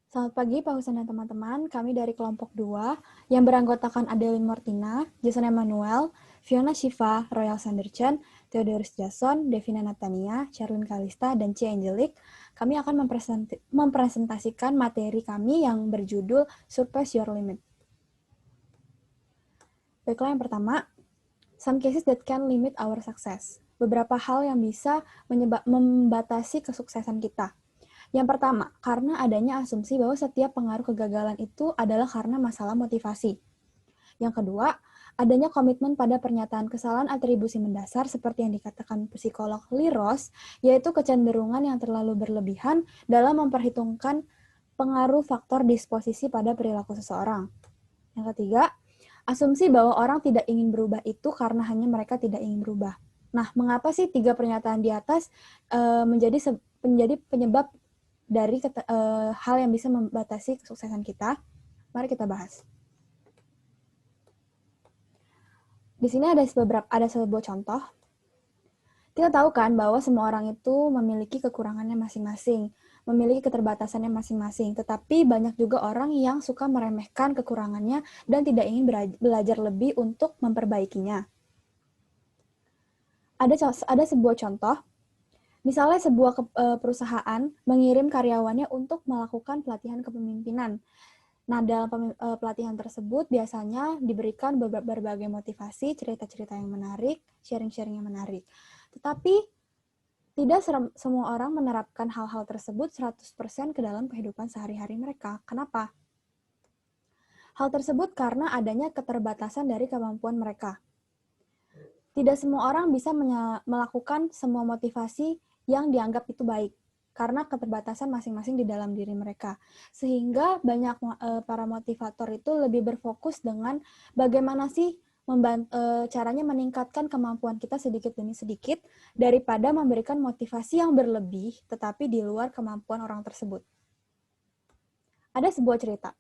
Selamat pagi Pak Husen dan teman-teman, kami dari kelompok 2 yang beranggotakan Adeline Mortina, Jason Emmanuel, Fiona Shiva, Royal Sanderson, Theodorus Jason, Devina Natania, Charlene Kalista, dan C. Angelic. Kami akan mempresentasikan materi kami yang berjudul Surpass Your Limit. Baiklah, yang pertama, some cases that can limit our success. Beberapa hal yang bisa membatasi kesuksesan kita. Yang pertama, karena adanya asumsi bahwa setiap pengaruh kegagalan itu adalah karena masalah motivasi. Yang kedua, adanya komitmen pada pernyataan kesalahan atribusi mendasar seperti yang dikatakan psikolog Lee Ross, yaitu kecenderungan yang terlalu berlebihan dalam memperhitungkan pengaruh faktor disposisi pada perilaku seseorang. Yang ketiga, asumsi bahwa orang tidak ingin berubah itu karena hanya mereka tidak ingin berubah. Nah, mengapa sih 3 pernyataan di atas menjadi penyebab dari hal yang bisa membatasi kesuksesan kita? Mari kita bahas. Di sini ada sebuah contoh. Kita tahu kan bahwa semua orang itu memiliki kekurangannya masing-masing, memiliki keterbatasannya masing-masing, tetapi banyak juga orang yang suka meremehkan kekurangannya dan tidak ingin belajar lebih untuk memperbaikinya. Ada sebuah contoh. Misalnya sebuah perusahaan mengirim karyawannya untuk melakukan pelatihan kepemimpinan. Nah, dalam pelatihan tersebut biasanya diberikan berbagai motivasi, cerita-cerita yang menarik, sharing-sharing yang menarik. Tetapi tidak semua orang menerapkan hal-hal tersebut 100% ke dalam kehidupan sehari-hari mereka. Kenapa? Hal tersebut karena adanya keterbatasan dari kemampuan mereka. Tidak semua orang bisa melakukan semua motivasi yang dianggap itu baik, karena keterbatasan masing-masing di dalam diri mereka. Sehingga banyak para motivator itu lebih berfokus dengan bagaimana sih caranya meningkatkan kemampuan kita sedikit demi sedikit, daripada memberikan motivasi yang berlebih, tetapi di luar kemampuan orang tersebut. Ada sebuah cerita.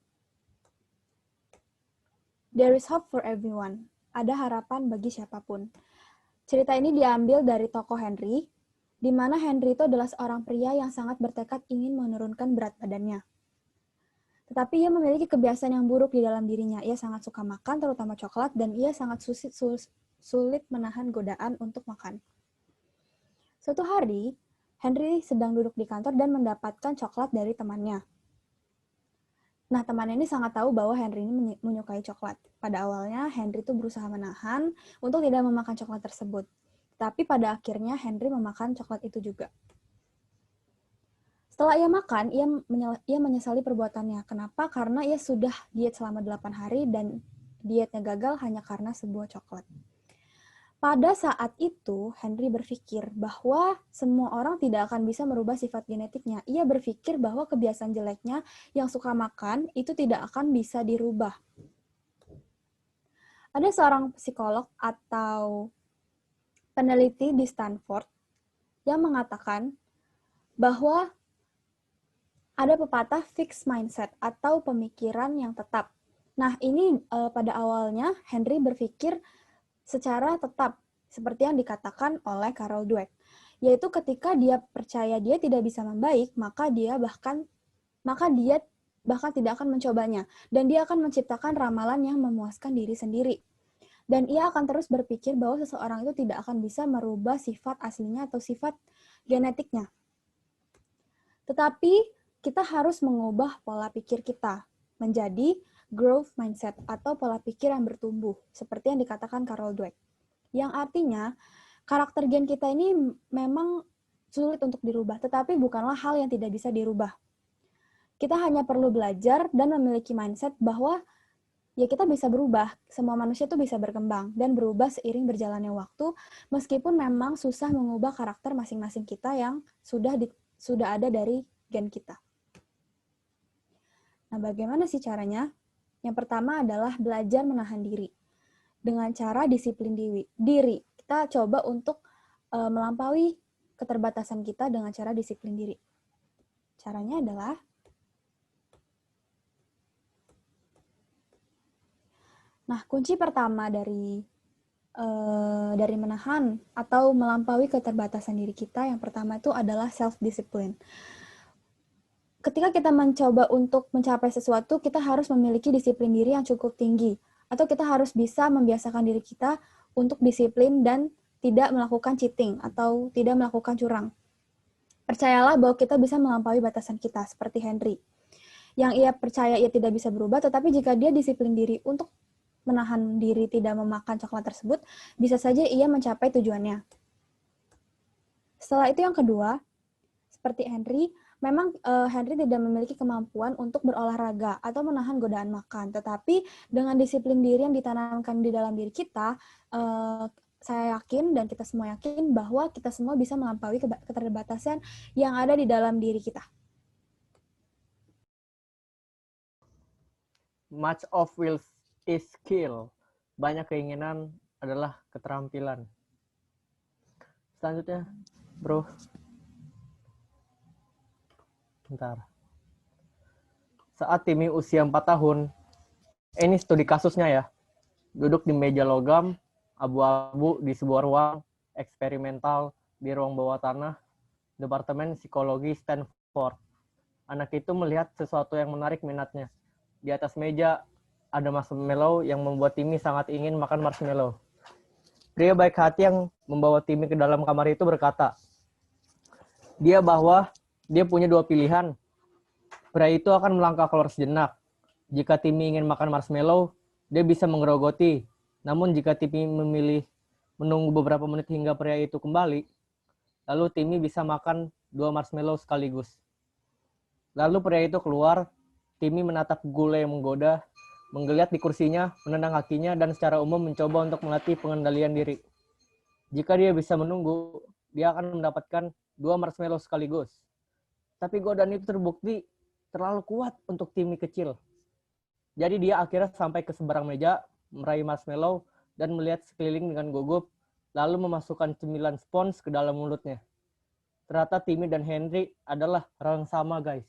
There is hope for everyone. Ada harapan bagi siapapun. Cerita ini diambil dari tokoh Henry, di mana Henry itu adalah seorang pria yang sangat bertekad ingin menurunkan berat badannya. Tetapi ia memiliki kebiasaan yang buruk di dalam dirinya. Ia sangat suka makan, terutama coklat, dan ia sangat sulit menahan godaan untuk makan. Suatu hari, Henry sedang duduk di kantor dan mendapatkan coklat dari temannya. Nah, temannya ini sangat tahu bahwa Henry ini menyukai coklat. Pada awalnya, Henry itu berusaha menahan untuk tidak memakan coklat tersebut. Tapi pada akhirnya, Henry memakan coklat itu juga. Setelah ia makan, ia menyesali perbuatannya. Kenapa? Karena ia sudah diet selama 8 hari dan dietnya gagal hanya karena sebuah coklat. Pada saat itu, Henry berpikir bahwa semua orang tidak akan bisa merubah sifat genetiknya. Ia berpikir bahwa kebiasaan jeleknya yang suka makan itu tidak akan bisa dirubah. Ada seorang psikolog atau peneliti di Stanford yang mengatakan bahwa ada pepatah fixed mindset atau pemikiran yang tetap. Nah, ini pada awalnya Henry berpikir secara tetap, seperti yang dikatakan oleh Carol Dweck, yaitu ketika dia percaya dia tidak bisa membaik, maka dia bahkan tidak akan mencobanya, dan dia akan menciptakan ramalan yang memuaskan diri sendiri. Dan ia akan terus berpikir bahwa seseorang itu tidak akan bisa merubah sifat aslinya atau sifat genetiknya. Tetapi kita harus mengubah pola pikir kita menjadi growth mindset atau pola pikir yang bertumbuh, seperti yang dikatakan Carol Dweck. Yang artinya, karakter gen kita ini memang sulit untuk dirubah, tetapi bukanlah hal yang tidak bisa dirubah. Kita hanya perlu belajar dan memiliki mindset bahwa ya kita bisa berubah, semua manusia itu bisa berkembang dan berubah seiring berjalannya waktu, meskipun memang susah mengubah karakter masing-masing kita yang sudah ada dari gen kita. Nah, bagaimana sih caranya? Yang pertama adalah belajar menahan diri. Dengan cara disiplin diri. Kita coba untuk melampaui keterbatasan kita dengan cara disiplin diri. Caranya adalah kunci pertama dari menahan atau melampaui keterbatasan diri kita, yang pertama itu adalah self-discipline. ketika kita mencoba untuk mencapai sesuatu, kita harus memiliki disiplin diri yang cukup tinggi. Atau kita harus bisa membiasakan diri kita untuk disiplin dan tidak melakukan cheating atau tidak melakukan curang. Percayalah bahwa kita bisa melampaui batasan kita, seperti Henry. Yang ia percaya ia tidak bisa berubah, tetapi jika dia disiplin diri untuk menahan diri tidak memakan coklat tersebut, bisa saja ia mencapai tujuannya. Setelah itu yang kedua, seperti Henry, memang Henry tidak memiliki kemampuan untuk berolahraga atau menahan godaan makan. Tetapi dengan disiplin diri yang ditanamkan di dalam diri kita, saya yakin dan kita semua yakin bahwa kita semua bisa melampaui keterbatasan yang ada di dalam diri kita. Much of will is skill. Banyak keinginan adalah keterampilan. Selanjutnya, bro. Bentar. Saat Timmy usia 4 tahun, ini studi kasusnya ya, duduk di meja logam, abu-abu di sebuah ruang eksperimental di ruang bawah tanah, Departemen Psikologi Stanford. Anak itu melihat sesuatu yang menarik minatnya. Di atas meja ada marshmallow yang membuat Timmy sangat ingin makan marshmallow. Pria baik hati yang membawa Timmy ke dalam kamar itu berkata, dia punya dua pilihan. Pria itu akan melangkah keluar sejenak. Jika Timmy ingin makan marshmallow, dia bisa menggerogoti. Namun jika Timmy memilih menunggu beberapa menit hingga pria itu kembali, lalu Timmy bisa makan 2 marshmallow sekaligus. Lalu pria itu keluar, Timmy menatap gula yang menggoda, menggeliat di kursinya, menendang kakinya, dan secara umum mencoba untuk melatih pengendalian diri. Jika dia bisa menunggu, dia akan mendapatkan 2 marshmallow sekaligus. Tapi godaan itu terbukti terlalu kuat untuk Timmy kecil. Jadi dia akhirnya sampai ke seberang meja, meraih marshmallow, dan melihat sekeliling dengan gugup, lalu memasukkan cemilan spons ke dalam mulutnya. Ternyata Timmy dan Henry adalah orang sama, guys.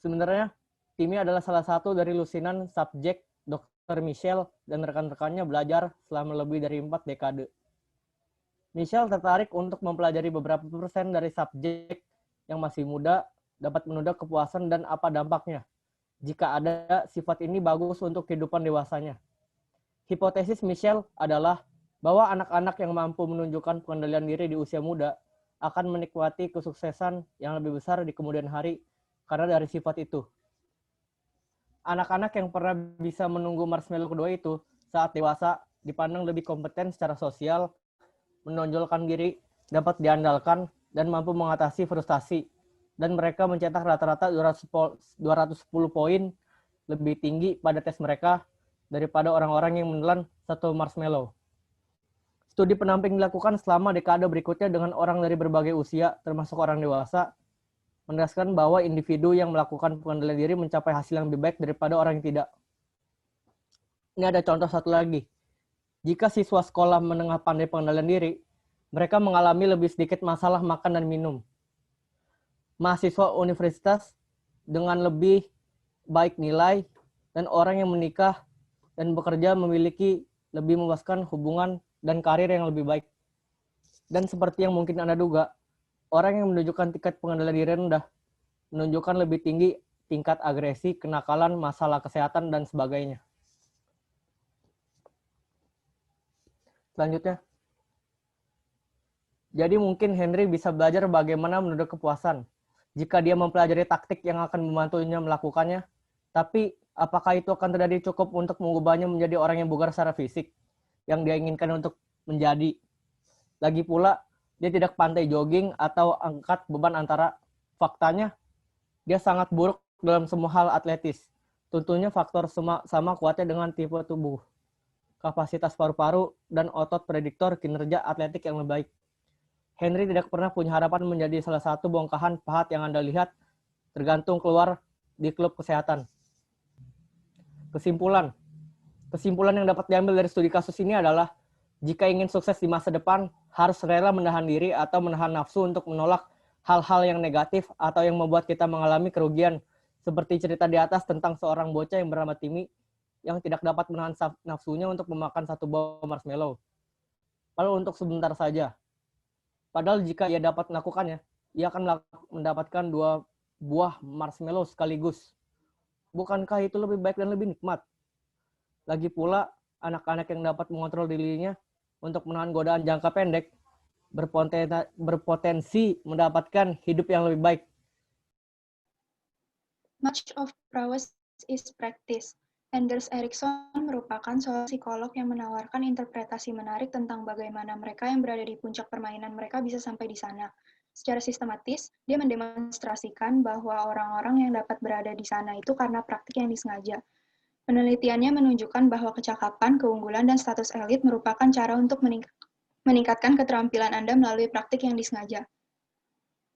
Sebenarnya, Timmy adalah salah satu dari lusinan subjek Dr. Michelle dan rekan-rekannya belajar selama lebih dari 4 dekade. Michelle tertarik untuk mempelajari beberapa persen dari subjek yang masih muda dapat menunda kepuasan dan apa dampaknya jika ada sifat ini bagus untuk kehidupan dewasanya. Hipotesis Michelle adalah bahwa anak-anak yang mampu menunjukkan pengendalian diri di usia muda akan menikmati kesuksesan yang lebih besar di kemudian hari karena dari sifat itu. Anak-anak yang pernah bisa menunggu marshmallow kedua itu saat dewasa dipandang lebih kompeten secara sosial, menonjolkan diri, dapat diandalkan, dan mampu mengatasi frustasi. Dan mereka mencetak rata-rata 210 poin lebih tinggi pada tes mereka daripada orang-orang yang menelan 1 marshmallow. Studi penamping dilakukan selama dekade berikutnya dengan orang dari berbagai usia, termasuk orang dewasa, menegaskan bahwa individu yang melakukan pengendalian diri mencapai hasil yang lebih baik daripada orang yang tidak. Ini ada contoh satu lagi. Jika siswa sekolah menengah pandai pengendalian diri, mereka mengalami lebih sedikit masalah makan dan minum. Mahasiswa universitas dengan lebih baik nilai dan orang yang menikah dan bekerja memiliki lebih memuaskan hubungan dan karir yang lebih baik. Dan seperti yang mungkin Anda duga, orang yang menunjukkan tingkat pengendalian diri rendah menunjukkan lebih tinggi tingkat agresi, kenakalan, masalah kesehatan, dan sebagainya. Selanjutnya, jadi mungkin Henry bisa belajar bagaimana menunda kepuasan jika dia mempelajari taktik yang akan membantunya melakukannya. Tapi apakah itu akan terjadi cukup untuk mengubahnya menjadi orang yang bugar secara fisik yang dia inginkan untuk menjadi? Lagi pula, dia tidak pandai jogging atau angkat beban antara. Faktanya, dia sangat buruk dalam semua hal atletis. Tentunya faktor sama kuatnya dengan tipe tubuh, kapasitas paru-paru, dan otot prediktor kinerja atletik yang lebih baik. Henry tidak pernah punya harapan menjadi salah satu bongkahan pahat yang Anda lihat tergantung keluar di klub kesehatan. Kesimpulan yang dapat diambil dari studi kasus ini adalah jika ingin sukses di masa depan, harus rela menahan diri atau menahan nafsu untuk menolak hal-hal yang negatif atau yang membuat kita mengalami kerugian, seperti cerita di atas tentang seorang bocah yang bernama Timmy yang tidak dapat menahan nafsunya untuk memakan 1 buah marshmallow. Lalu untuk sebentar saja. Padahal jika ia dapat melakukannya, ia akan mendapatkan 2 buah marshmallow sekaligus. Bukankah itu lebih baik dan lebih nikmat? Lagi pula, anak-anak yang dapat mengontrol dirinya untuk menahan godaan jangka pendek berpotensi mendapatkan hidup yang lebih baik. Much of prowess is practice. Anders Ericsson merupakan seorang psikolog yang menawarkan interpretasi menarik tentang bagaimana mereka yang berada di puncak permainan mereka bisa sampai di sana. Secara sistematis, dia mendemonstrasikan bahwa orang-orang yang dapat berada di sana itu karena praktik yang disengaja. Penelitiannya menunjukkan bahwa kecakapan, keunggulan, dan status elit merupakan cara untuk meningkatkan keterampilan Anda melalui praktik yang disengaja.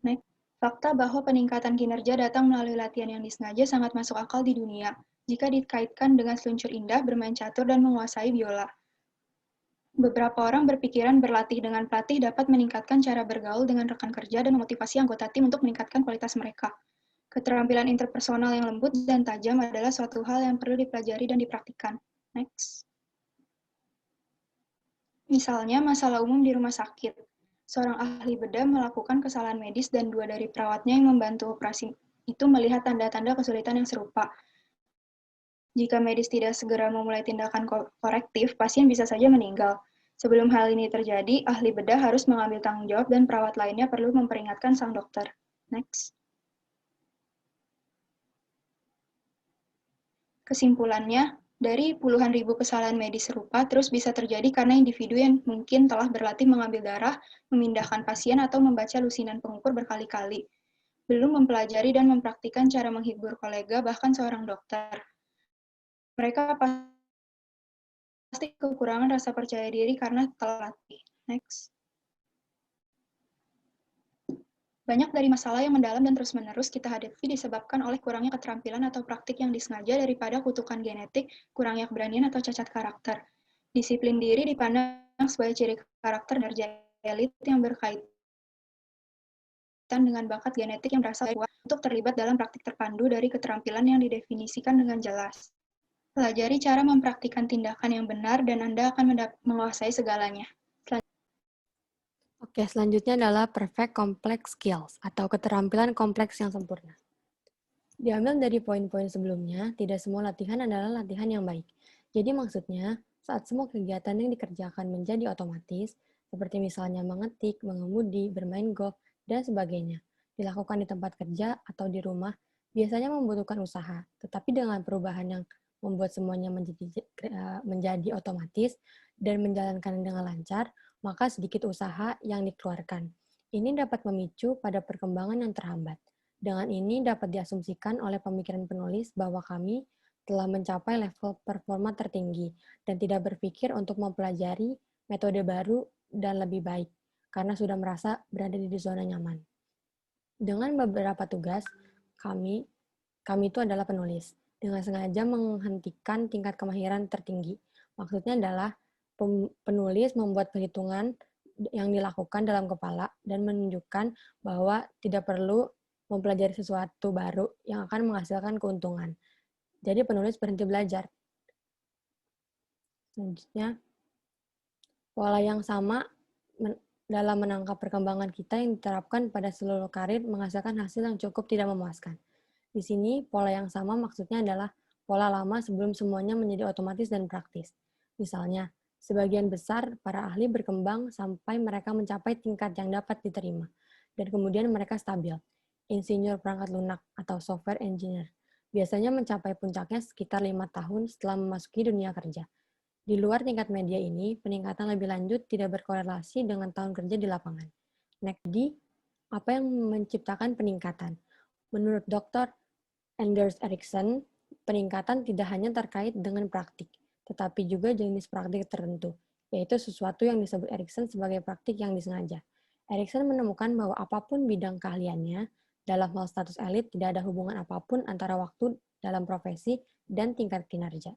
Next. Fakta bahwa peningkatan kinerja datang melalui latihan yang disengaja sangat masuk akal di dunia, jika dikaitkan dengan seluncur indah, bermain catur, dan menguasai biola. Beberapa orang berpikiran berlatih dengan pelatih dapat meningkatkan cara bergaul dengan rekan kerja dan memotivasi anggota tim untuk meningkatkan kualitas mereka. Keterampilan interpersonal yang lembut dan tajam adalah suatu hal yang perlu dipelajari dan dipraktikkan. Next. Misalnya, masalah umum di rumah sakit. Seorang ahli bedah melakukan kesalahan medis dan 2 dari perawatnya yang membantu operasi itu melihat tanda-tanda kesulitan yang serupa. Jika medis tidak segera memulai tindakan korektif, pasien bisa saja meninggal. Sebelum hal ini terjadi, ahli bedah harus mengambil tanggung jawab dan perawat lainnya perlu memperingatkan sang dokter. Next. Kesimpulannya, dari puluhan ribu kesalahan medis serupa terus bisa terjadi karena individu yang mungkin telah berlatih mengambil darah, memindahkan pasien, atau membaca lusinan pengukur berkali-kali. Belum mempelajari dan mempraktikkan cara menghibur kolega, bahkan seorang dokter. Mereka pasti kekurangan rasa percaya diri karena telah latih. Next. Banyak dari masalah yang mendalam dan terus-menerus kita hadapi disebabkan oleh kurangnya keterampilan atau praktik yang disengaja daripada kutukan genetik, kurangnya keberanian atau cacat karakter. Disiplin diri dipandang sebagai ciri karakter dari elit yang berkaitan dengan bakat genetik yang berasal dari untuk terlibat dalam praktik terpandu dari keterampilan yang didefinisikan dengan jelas. Pelajari cara mempraktikkan tindakan yang benar dan Anda akan menguasai segalanya. Oke, selanjutnya adalah perfect complex skills atau keterampilan kompleks yang sempurna. Diambil dari poin-poin sebelumnya, tidak semua latihan adalah latihan yang baik. Jadi maksudnya, saat semua kegiatan yang dikerjakan menjadi otomatis, seperti misalnya mengetik, mengemudi, bermain golf, dan sebagainya, dilakukan di tempat kerja atau di rumah, biasanya membutuhkan usaha, tetapi dengan perubahan yang membuat semuanya menjadi otomatis dan menjalankan dengan lancar, maka sedikit usaha yang dikeluarkan. Ini dapat memicu pada perkembangan yang terhambat. Dengan ini dapat diasumsikan oleh pemikiran penulis bahwa kami telah mencapai level performa tertinggi dan tidak berpikir untuk mempelajari metode baru dan lebih baik, karena sudah merasa berada di zona nyaman. Dengan beberapa tugas, kami itu adalah penulis, dengan sengaja menghentikan tingkat kemahiran tertinggi. Maksudnya adalah penulis membuat perhitungan yang dilakukan dalam kepala dan menunjukkan bahwa tidak perlu mempelajari sesuatu baru yang akan menghasilkan keuntungan. Jadi penulis berhenti belajar. Selanjutnya, pola yang sama dalam menangkap perkembangan kita yang diterapkan pada seluruh karir menghasilkan hasil yang cukup tidak memuaskan. Di sini, pola yang sama maksudnya adalah pola lama sebelum semuanya menjadi otomatis dan praktis. Misalnya, sebagian besar para ahli berkembang sampai mereka mencapai tingkat yang dapat diterima, dan kemudian mereka stabil. Insinyur perangkat lunak atau software engineer biasanya mencapai puncaknya sekitar 5 tahun setelah memasuki dunia kerja. Di luar tingkat media ini, peningkatan lebih lanjut tidak berkorelasi dengan tahun kerja di lapangan. Next, apa yang menciptakan peningkatan? Menurut Dr. Anders Ericsson, peningkatan tidak hanya terkait dengan praktik, tetapi juga jenis praktik tertentu, yaitu sesuatu yang disebut Ericsson sebagai praktik yang disengaja. Ericsson menemukan bahwa apapun bidang keahliannya, dalam hal status elit tidak ada hubungan apapun antara waktu dalam profesi dan tingkat kinerja.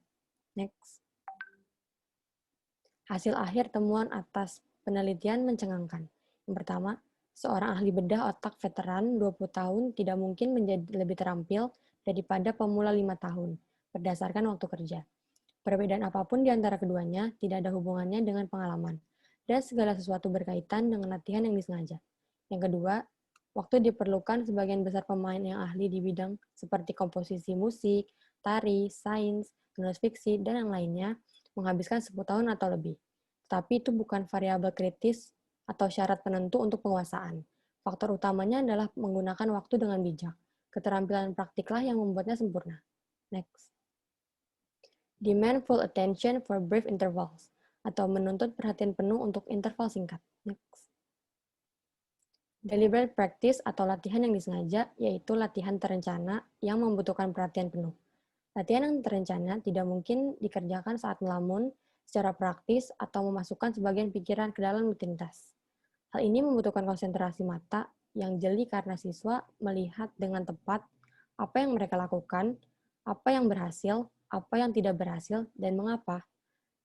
Next. Hasil akhir temuan atas penelitian mencengangkan. Yang pertama, seorang ahli bedah otak veteran 20 tahun tidak mungkin menjadi lebih terampil daripada pemula 5 tahun, berdasarkan waktu kerja. Perbedaan apapun di antara keduanya tidak ada hubungannya dengan pengalaman, dan segala sesuatu berkaitan dengan latihan yang disengaja. Yang kedua, Waktu diperlukan sebagian besar pemain yang ahli di bidang seperti komposisi musik, tari, sains, penulis fiksi, dan yang lainnya menghabiskan 10 tahun atau lebih. Tapi itu bukan variabel kritis atau syarat penentu untuk penguasaan. Faktor utamanya adalah menggunakan waktu dengan bijak. Keterampilan praktiklah yang membuatnya sempurna. Next. Demand full attention for brief intervals, atau menuntut perhatian penuh untuk interval singkat. Next. Deliberate practice atau latihan yang disengaja, yaitu latihan terencana yang membutuhkan perhatian penuh. Latihan yang terencana tidak mungkin dikerjakan saat melamun, secara praktis, atau memasukkan sebagian pikiran ke dalam rutinitas. Hal ini membutuhkan konsentrasi mata yang jeli karena siswa melihat dengan tepat apa yang mereka lakukan, apa yang berhasil, apa yang tidak berhasil, dan mengapa.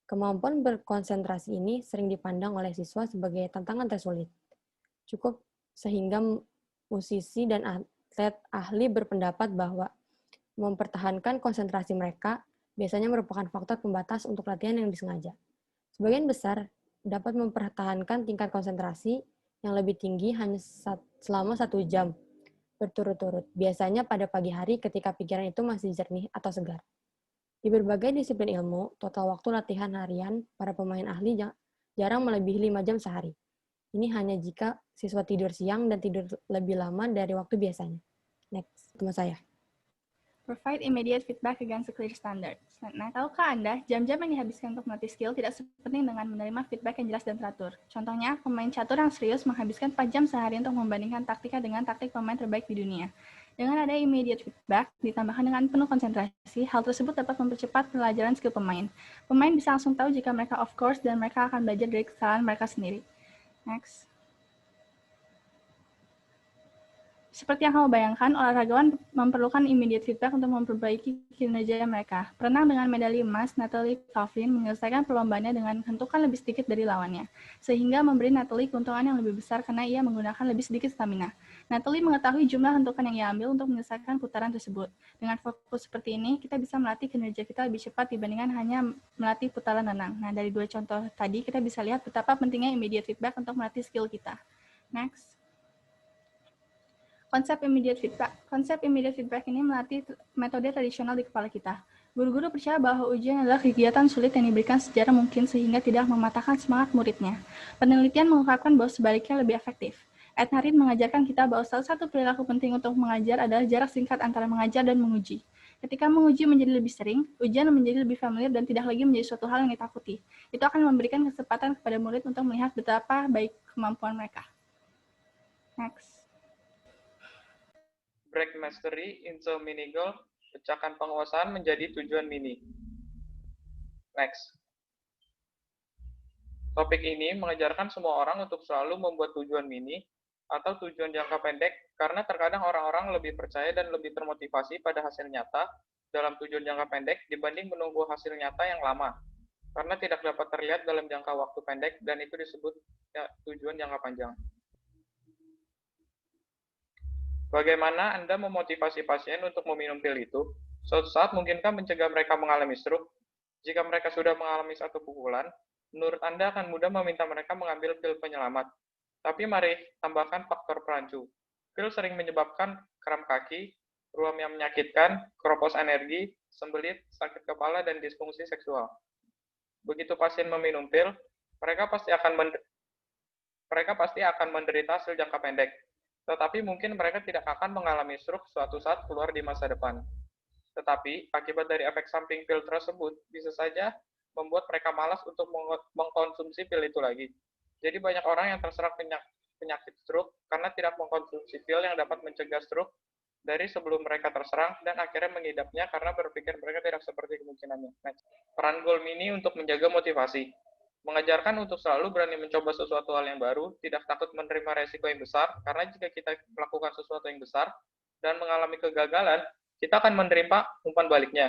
Kemampuan berkonsentrasi ini sering dipandang oleh siswa sebagai tantangan tersulit. Cukup sehingga musisi dan atlet ahli berpendapat bahwa mempertahankan konsentrasi mereka biasanya merupakan faktor pembatas untuk latihan yang disengaja. Sebagian besar dapat mempertahankan tingkat konsentrasi yang lebih tinggi hanya selama 1 jam berturut-turut, biasanya pada pagi hari ketika pikiran itu masih jernih atau segar. Di berbagai disiplin ilmu, total waktu latihan harian para pemain ahli jarang melebihi 5 jam sehari. Ini hanya jika siswa tidur siang dan tidur lebih lama dari waktu biasanya. Next, teman saya. Provide immediate feedback against a clear standard. Nah, tahukah Anda, jam-jam yang dihabiskan untuk melatih skill tidak sepenting dengan menerima feedback yang jelas dan teratur. Contohnya, pemain catur yang serius menghabiskan 4 jam sehari untuk membandingkan taktiknya dengan taktik pemain terbaik di dunia. Dengan ada immediate feedback, ditambahkan dengan penuh konsentrasi, hal tersebut dapat mempercepat pelajaran skill pemain. Pemain bisa langsung tahu jika mereka off course dan mereka akan belajar dari kesalahan mereka sendiri. Next. Seperti yang kamu bayangkan, olahragawan memerlukan immediate feedback untuk memperbaiki kinerja mereka. Perenang dengan medali emas, Natalie Coughlin menyelesaikan perlombaannya dengan hentukan lebih sedikit dari lawannya, sehingga memberi Natalie keuntungan yang lebih besar karena ia menggunakan lebih sedikit stamina. Natalie mengetahui jumlah hentukan yang ia ambil untuk menyelesaikan putaran tersebut. Dengan fokus seperti ini, kita bisa melatih kinerja kita lebih cepat dibandingkan hanya melatih putaran renang. Nah, dari 2 contoh tadi, kita bisa lihat betapa pentingnya immediate feedback untuk melatih skill kita. Next. Konsep immediate feedback. Konsep immediate feedback ini melatih metode tradisional di kepala kita. Guru-guru percaya bahwa ujian adalah kegiatan sulit yang diberikan secara mungkin sehingga tidak mematahkan semangat muridnya. Penelitian mengungkapkan bahwa sebaliknya lebih efektif. Ed Harin mengajarkan kita bahwa salah satu perilaku penting untuk mengajar adalah jarak singkat antara mengajar dan menguji. Ketika menguji menjadi lebih sering, ujian menjadi lebih familiar dan tidak lagi menjadi suatu hal yang ditakuti. Itu akan memberikan kesempatan kepada murid untuk melihat betapa baik kemampuan mereka. Next. Break mastery into mini goal, pecahkan penguasaan menjadi tujuan mini. Next. Topik ini mengajarkan semua orang untuk selalu membuat tujuan mini atau tujuan jangka pendek karena terkadang orang-orang lebih percaya dan lebih termotivasi pada hasil nyata dalam tujuan jangka pendek dibanding menunggu hasil nyata yang lama karena tidak dapat terlihat dalam jangka waktu pendek dan itu disebut tujuan jangka panjang. Bagaimana Anda memotivasi pasien untuk meminum pil itu? Suatu saat mungkinkah mencegah mereka mengalami stroke? Jika mereka sudah mengalami satu pukulan, menurut Anda akan mudah meminta mereka mengambil pil penyelamat. Tapi mari tambahkan faktor perancu. Pil sering menyebabkan kram kaki, ruam yang menyakitkan, keropos energi, sembelit, sakit kepala, dan disfungsi seksual. Begitu pasien meminum pil, mereka pasti akan menderita hasil jangka pendek. Tetapi mungkin mereka tidak akan mengalami stroke suatu saat keluar di masa depan. Tetapi, akibat dari efek samping pil tersebut bisa saja membuat mereka malas untuk mengkonsumsi pil itu lagi. Jadi banyak orang yang terserang penyakit stroke karena tidak mengkonsumsi pil yang dapat mencegah stroke dari sebelum mereka terserang dan akhirnya mengidapnya karena berpikir mereka tidak seperti kemungkinannya. Peran goal mini untuk menjaga motivasi. Mengajarkan untuk selalu berani mencoba sesuatu hal yang baru, tidak takut menerima resiko yang besar, karena jika kita melakukan sesuatu yang besar dan mengalami kegagalan, kita akan menerima umpan baliknya.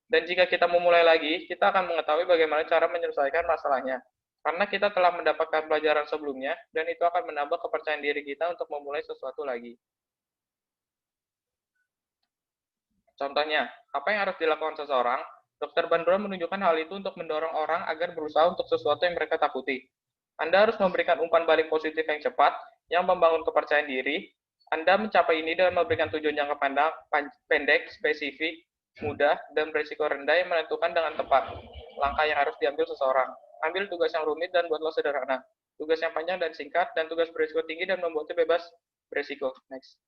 Dan jika kita memulai lagi, kita akan mengetahui bagaimana cara menyelesaikan masalahnya. Karena kita telah mendapatkan pelajaran sebelumnya, dan itu akan menambah kepercayaan diri kita untuk memulai sesuatu lagi. Contohnya, apa yang harus dilakukan seseorang? Dr. Bandura menunjukkan hal itu untuk mendorong orang agar berusaha untuk sesuatu yang mereka takuti. Anda harus memberikan umpan balik positif yang cepat, yang membangun kepercayaan diri, Anda mencapai ini dengan memberikan tujuan jangka pendek, spesifik, mudah, dan berisiko rendah yang menentukan dengan tepat langkah yang harus diambil seseorang. Ambil tugas yang rumit dan buatlah sederhana. Tugas yang panjang dan singkat, dan tugas berisiko tinggi dan membuatnya bebas berisiko. Next.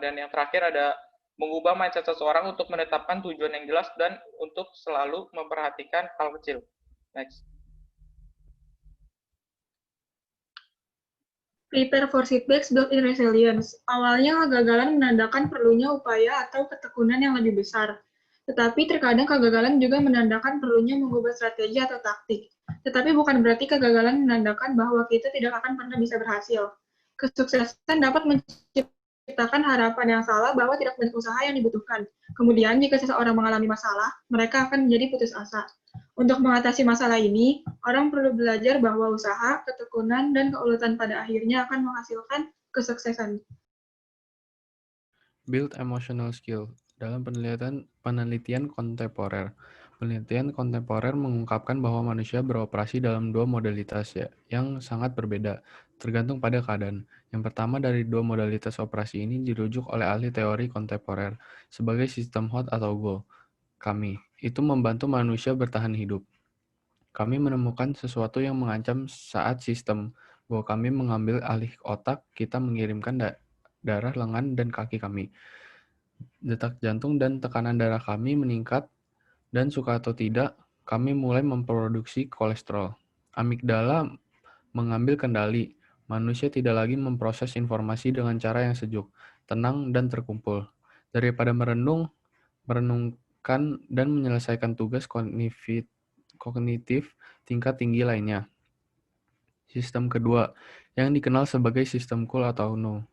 Dan yang terakhir ada mengubah mindset seseorang untuk menetapkan tujuan yang jelas dan untuk selalu memperhatikan hal kecil. Next. Prepare for setbacks, build in resilience. Awalnya kegagalan menandakan perlunya upaya atau ketekunan yang lebih besar. Tetapi terkadang kegagalan juga menandakan perlunya mengubah strategi atau taktik. Tetapi bukan berarti kegagalan menandakan bahwa kita tidak akan pernah bisa berhasil. Kesuksesan dapat menciptakan harapan yang salah bahwa tidak banyak usaha yang dibutuhkan. Kemudian jika seseorang mengalami masalah, mereka akan menjadi putus asa. Untuk mengatasi masalah ini, orang perlu belajar bahwa usaha, ketekunan, dan keuletan pada akhirnya akan menghasilkan kesuksesan. Build emotional skill. Dalam penelitian kontemporer. Penelitian kontemporer mengungkapkan bahwa manusia beroperasi dalam dua modalitas yang sangat berbeda, tergantung pada keadaan. Yang pertama dari dua modalitas operasi ini dirujuk oleh ahli teori kontemporer sebagai sistem HOT atau goal. Kami, itu membantu manusia bertahan hidup. Kami menemukan sesuatu yang mengancam saat sistem goal kami mengambil alih otak, kita mengirimkan darah, lengan, dan kaki kami. Detak jantung dan tekanan darah kami meningkat, dan suka atau tidak, kami mulai memproduksi kolesterol. Amigdala mengambil kendali. Manusia tidak lagi memproses informasi dengan cara yang sejuk, tenang, dan terkumpul. Daripada merenungkan dan menyelesaikan tugas kognitif tingkat tinggi lainnya. Sistem kedua, yang dikenal sebagai sistem cool atau no.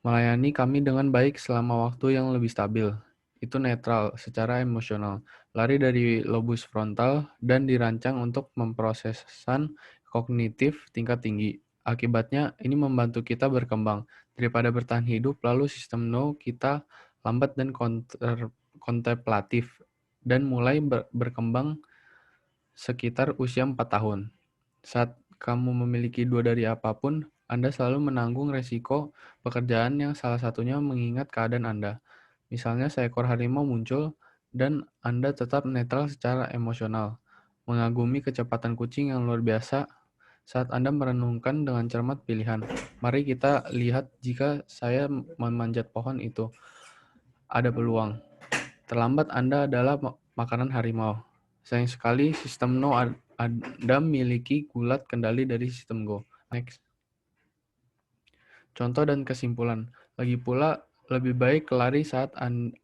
Melayani kami dengan baik selama waktu yang lebih stabil. Itu netral secara emosional, lari dari lobus frontal, dan dirancang untuk memprosesan kognitif tingkat tinggi. Akibatnya, ini membantu kita berkembang. Daripada bertahan hidup, lalu sistem no kita lambat dan kontemplatif, dan mulai berkembang sekitar usia 4 tahun. Saat kamu memiliki dua dari apapun, Anda selalu menanggung resiko pekerjaan yang salah satunya mengingat keadaan Anda. Misalnya seekor harimau muncul, dan Anda tetap netral secara emosional, mengagumi kecepatan kucing yang luar biasa saat Anda merenungkan dengan cermat pilihan. Mari kita lihat jika saya memanjat pohon itu. Ada peluang. Terlambat Anda adalah makanan harimau. Sayang sekali sistem no Anda memiliki gulat kendali dari sistem go. Next. Contoh dan kesimpulan. Lagi pula, lebih baik lari saat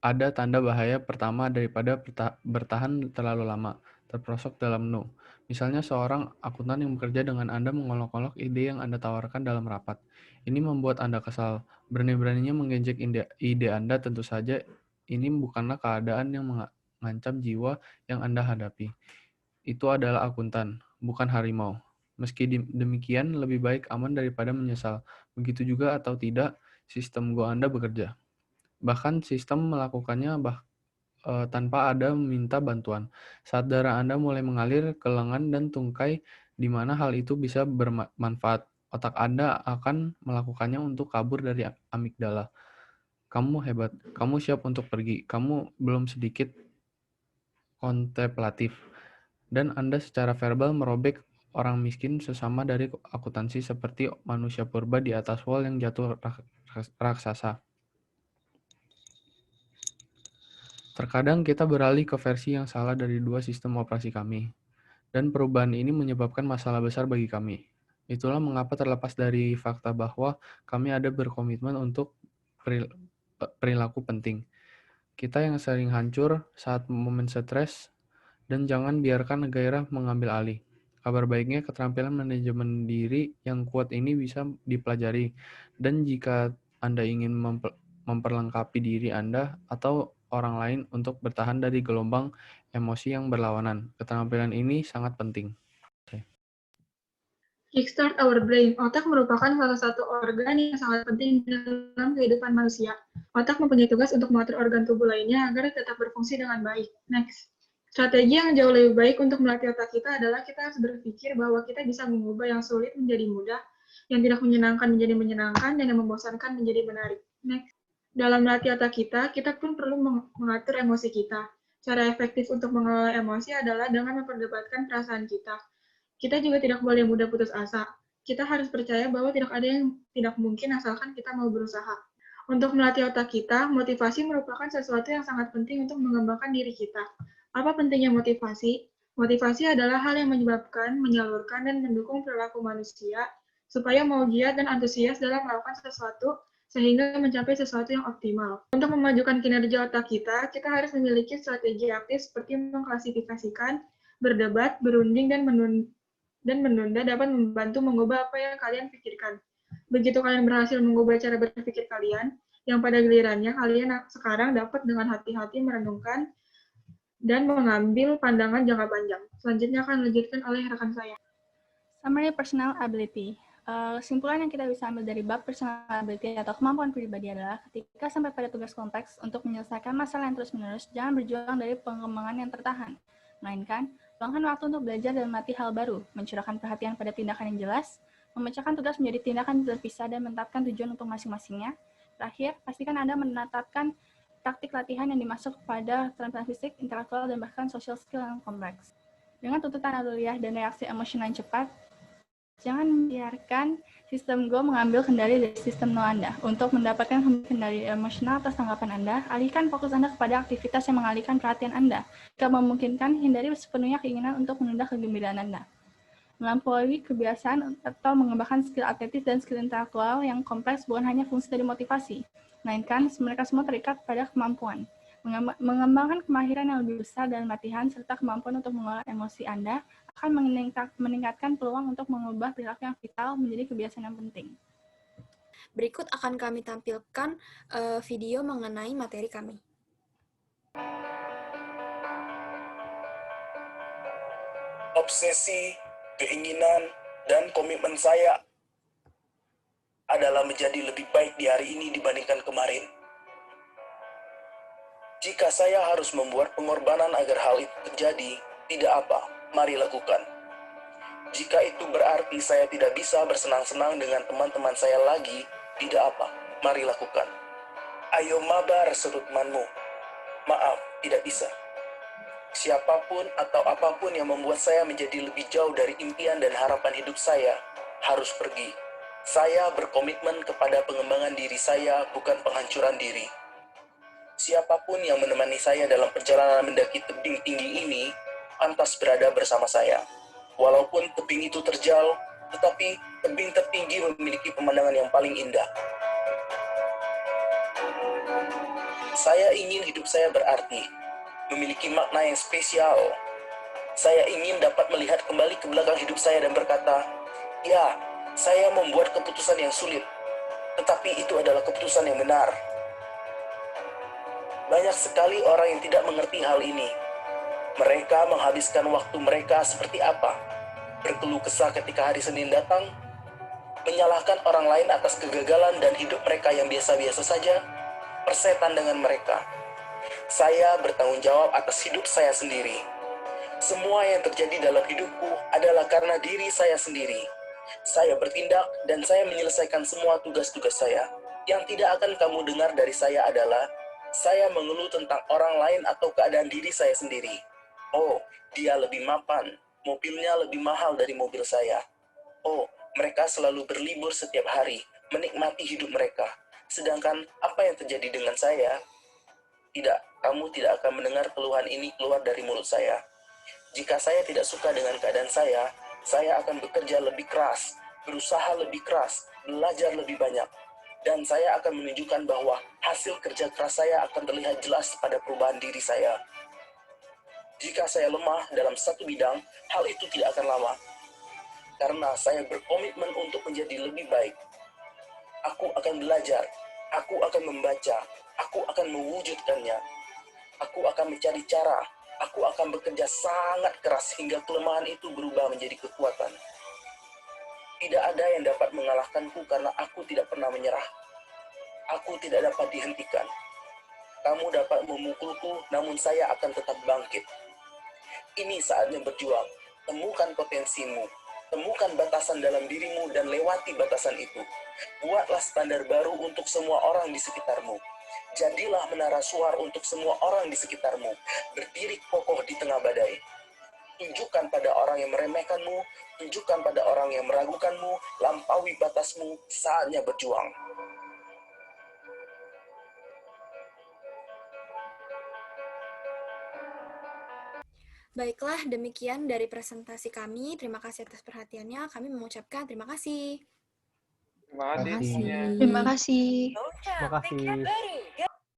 ada tanda bahaya pertama daripada bertahan terlalu lama, terperosok dalam no. Misalnya seorang akuntan yang bekerja dengan Anda mengolok-olok ide yang Anda tawarkan dalam rapat. Ini membuat Anda kesal. Berani-beraninya mengejek ide Anda, tentu saja ini bukanlah keadaan yang mengancam jiwa yang Anda hadapi. Itu adalah akuntan, bukan harimau. Meski demikian, lebih baik aman daripada menyesal. Begitu juga atau tidak, sistem Go Anda bekerja. Bahkan sistem melakukannya tanpa Anda meminta bantuan. Saat darah Anda mulai mengalir ke lengan dan tungkai, di mana hal itu bisa bermanfaat, otak Anda akan melakukannya untuk kabur dari amigdala. Kamu hebat, kamu siap untuk pergi, kamu belum sedikit kontemplatif. Dan Anda secara verbal merobek orang miskin sesama dari akuntansi seperti manusia purba di atas wall yang jatuh raksasa. Terkadang kita beralih ke versi yang salah dari dua sistem operasi kami, dan perubahan ini menyebabkan masalah besar bagi kami. Itulah mengapa terlepas dari fakta bahwa kami ada berkomitmen untuk perilaku penting. Kita yang sering hancur saat momen stres, dan jangan biarkan gairah mengambil alih. Kabar baiknya, keterampilan manajemen diri yang kuat ini bisa dipelajari, dan jika Anda ingin memperlengkapi diri Anda atau orang lain untuk bertahan dari gelombang emosi yang berlawanan, keterampilan ini sangat penting. Kickstart our brain. Otak merupakan salah satu organ yang sangat penting dalam kehidupan manusia. Otak mempunyai tugas untuk mengatur organ tubuh lainnya agar tetap berfungsi dengan baik. Next. Strategi yang jauh lebih baik untuk melatih otak kita adalah kita harus berpikir bahwa kita bisa mengubah yang sulit menjadi mudah yang tidak menyenangkan menjadi menyenangkan, dan yang membosankan menjadi menarik. Next. Dalam melatih otak kita pun perlu mengatur emosi kita. Cara efektif untuk mengelola emosi adalah dengan memperdebatkan perasaan kita. Kita juga tidak boleh mudah putus asa. Kita harus percaya bahwa tidak ada yang tidak mungkin asalkan kita mau berusaha. Untuk melatih otak kita, motivasi merupakan sesuatu yang sangat penting untuk mengembangkan diri kita. Apa pentingnya motivasi? Motivasi adalah hal yang menyebabkan, menyalurkan, dan mendukung perilaku manusia supaya mau giat dan antusias dalam melakukan sesuatu sehingga mencapai sesuatu yang optimal. Untuk memajukan kinerja otak kita harus memiliki strategi aktif seperti mengklasifikasikan, berdebat, berunding, dan menunda dapat membantu mengubah apa yang kalian pikirkan. Begitu kalian berhasil mengubah cara berpikir kalian, yang pada gilirannya kalian sekarang dapat dengan hati-hati merenungkan dan mengambil pandangan jangka panjang. Selanjutnya akan dilanjutkan oleh rekan saya. Summary personal ability. Kesimpulan yang kita bisa ambil dari bab personal ability atau kemampuan pribadi adalah ketika sampai pada tugas kompleks untuk menyelesaikan masalah yang terus-menerus, jangan berjuang dari pengembangan yang tertahan, melainkan luangkan waktu untuk belajar dan melatih hal baru, mencurahkan perhatian pada tindakan yang jelas, memecahkan tugas menjadi tindakan terpisah dan menetapkan tujuan untuk masing-masingnya. Terakhir, pastikan Anda menetapkan taktik latihan yang dimasuk pada keterampilan fisik, intelektual, dan bahkan social skill yang kompleks. Dengan tuntutan aluriah dan reaksi emosional yang cepat, jangan biarkan sistem Go mengambil kendali dari sistem No Anda. Untuk mendapatkan kendali emosional atas tanggapan Anda, alihkan fokus Anda kepada aktivitas yang mengalihkan perhatian Anda. Jika memungkinkan, hindari sepenuhnya keinginan untuk menunda kegembiraan Anda. Melampaui kebiasaan atau mengembangkan skill atletis dan skill intelektual yang kompleks bukan hanya fungsi dari motivasi, melainkan mereka semua terikat pada kemampuan. Mengembangkan kemahiran yang lebih besar dalam latihan serta kemampuan untuk mengelola emosi Anda akan meningkatkan peluang untuk mengubah perilaku yang vital menjadi kebiasaan yang penting. Berikut akan kami tampilkan video mengenai materi kami. Obsesi, keinginan, dan komitmen saya adalah menjadi lebih baik di hari ini dibandingkan kemarin. Jika saya harus membuat pengorbanan agar hal itu terjadi, tidak apa, mari lakukan. Jika itu berarti saya tidak bisa bersenang-senang dengan teman-teman saya lagi, tidak apa, mari lakukan. Ayo mabar serutmanmu. Maaf, tidak bisa. Siapapun atau apapun yang membuat saya menjadi lebih jauh dari impian dan harapan hidup saya, harus pergi. Saya berkomitmen kepada pengembangan diri saya, bukan penghancuran diri. Siapapun yang menemani saya dalam perjalanan mendaki tebing tinggi ini, pantas berada bersama saya. Walaupun tebing itu terjal, tetapi tebing tertinggi memiliki pemandangan yang paling indah. Saya ingin hidup saya berarti, memiliki makna yang spesial. Saya ingin dapat melihat kembali ke belakang hidup saya dan berkata, ya, saya membuat keputusan yang sulit, tetapi itu adalah keputusan yang benar. Banyak sekali orang yang tidak mengerti hal ini. Mereka menghabiskan waktu mereka seperti apa? Berkeluh kesah ketika hari Senin datang? Menyalahkan orang lain atas kegagalan dan hidup mereka yang biasa-biasa saja? Persetan dengan mereka. Saya bertanggung jawab atas hidup saya sendiri. Semua yang terjadi dalam hidupku adalah karena diri saya sendiri. Saya bertindak dan saya menyelesaikan semua tugas-tugas saya. Yang tidak akan kamu dengar dari saya adalah saya mengeluh tentang orang lain atau keadaan diri saya sendiri. Oh, dia lebih mapan. Mobilnya lebih mahal dari mobil saya. Oh, mereka selalu berlibur setiap hari, menikmati hidup mereka. Sedangkan apa yang terjadi dengan saya? Tidak, kamu tidak akan mendengar keluhan ini keluar dari mulut saya. Jika saya tidak suka dengan keadaan saya akan bekerja lebih keras, berusaha lebih keras, belajar lebih banyak. Dan saya akan menunjukkan bahwa hasil kerja keras saya akan terlihat jelas pada perubahan diri saya. Jika saya lemah dalam satu bidang, hal itu tidak akan lama. Karena saya berkomitmen untuk menjadi lebih baik. Aku akan belajar, aku akan membaca, aku akan mewujudkannya. Aku akan mencari cara, aku akan bekerja sangat keras hingga kelemahan itu berubah menjadi kekuatan. Tidak ada yang dapat mengalahkanku karena aku tidak pernah menyerah. Aku tidak dapat dihentikan. Kamu dapat memukulku, namun saya akan tetap bangkit. Ini saatnya berjuang. Temukan potensimu. Temukan batasan dalam dirimu dan lewati batasan itu. Buatlah standar baru untuk semua orang di sekitarmu. Jadilah menara suar untuk semua orang di sekitarmu. Berdiri kokoh di tengah badai. Tunjukkan pada orang yang meremehkanmu, tunjukkan pada orang yang meragukanmu, lampaui batasmu, saatnya berjuang. Baiklah, demikian dari presentasi kami. Terima kasih atas perhatiannya. Kami mengucapkan terima kasih. Terima kasih semuanya. Terima kasih. Terima kasih.